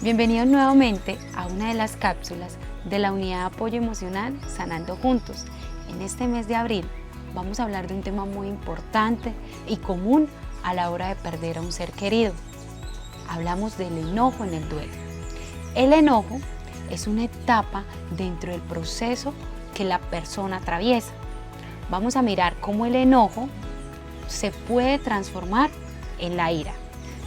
Bienvenidos nuevamente a una de las cápsulas de la Unidad de Apoyo Emocional Sanando Juntos. En este mes de abril vamos a hablar de un tema muy importante y común a la hora de perder a un ser querido. Hablamos del enojo en el duelo. El enojo es una etapa dentro del proceso que la persona atraviesa. Vamos a mirar cómo el enojo se puede transformar en la ira.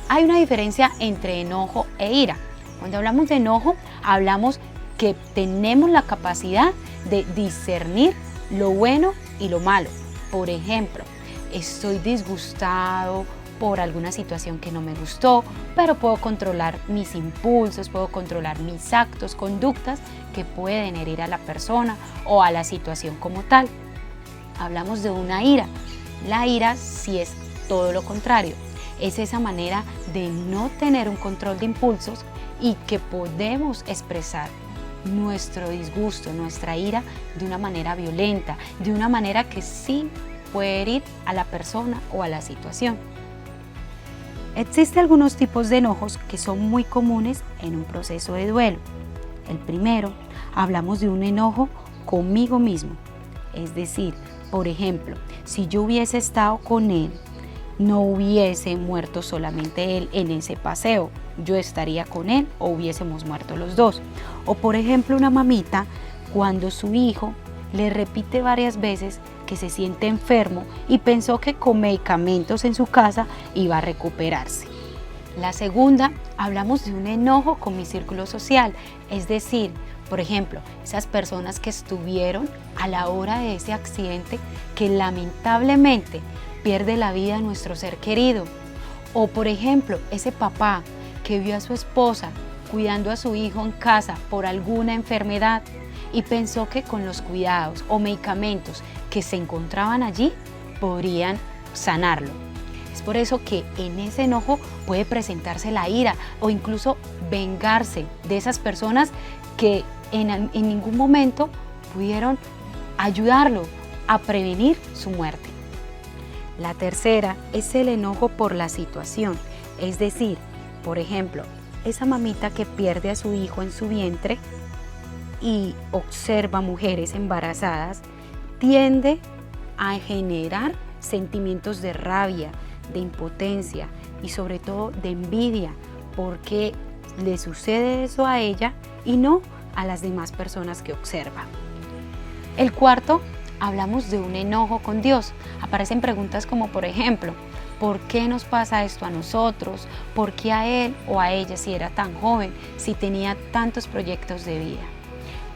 Hay una diferencia entre enojo e ira. Cuando hablamos de enojo, hablamos que tenemos la capacidad de discernir lo bueno y lo malo. Por ejemplo, estoy disgustado por alguna situación que no me gustó, pero puedo controlar mis impulsos, puedo controlar mis actos, conductas que pueden herir a la persona o a la situación como tal. Hablamos de una ira. La ira sí es todo lo contrario. Es esa manera de no tener un control de impulsos y que podemos expresar nuestro disgusto, nuestra ira de una manera violenta, de una manera que sí puede herir a la persona o a la situación. Existen algunos tipos de enojos que son muy comunes en un proceso de duelo. El primero, hablamos de un enojo conmigo mismo. Es decir, por ejemplo, si yo hubiese estado con él, no hubiese muerto solamente él en ese paseo, yo estaría con él o hubiésemos muerto los dos. O por ejemplo, una mamita cuando su hijo le repite varias veces que se siente enfermo y pensó que con medicamentos en su casa iba a recuperarse. La segunda, hablamos de un enojo con mi círculo social, es decir, por ejemplo, esas personas que estuvieron a la hora de ese accidente que lamentablemente pierde la vida a nuestro ser querido. O por ejemplo, ese papá que vio a su esposa cuidando a su hijo en casa por alguna enfermedad y pensó que con los cuidados o medicamentos que se encontraban allí podrían sanarlo. Es por eso que en ese enojo puede presentarse la ira o incluso vengarse de esas personas que en ningún momento pudieron ayudarlo a prevenir su muerte. La tercera es el enojo por la situación, es decir, por ejemplo, esa mamita que pierde a su hijo en su vientre y observa mujeres embarazadas, tiende a generar sentimientos de rabia, de impotencia y sobre todo de envidia, porque le sucede eso a ella y no a las demás personas que observa. El cuarto, hablamos de un enojo con Dios. Aparecen preguntas como por ejemplo, ¿por qué nos pasa esto a nosotros? ¿Por qué a él o a ella si era tan joven, si tenía tantos proyectos de vida?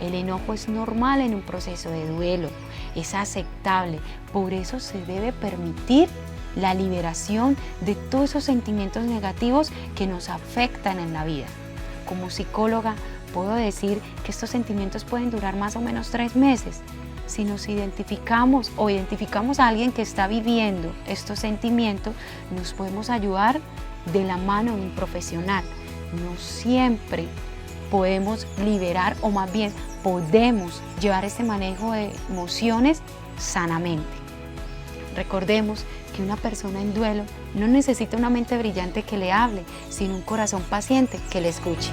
El enojo es normal en un proceso de duelo, es aceptable, por eso se debe permitir la liberación de todos esos sentimientos negativos que nos afectan en la vida. Como psicóloga puedo decir que estos sentimientos pueden durar más o menos 3 meses. Si nos identificamos o identificamos a alguien que está viviendo estos sentimientos, nos podemos ayudar de la mano de un profesional. No siempre podemos liberar o más bien podemos llevar este manejo de emociones sanamente. Recordemos que una persona en duelo no necesita una mente brillante que le hable, sino un corazón paciente que le escuche.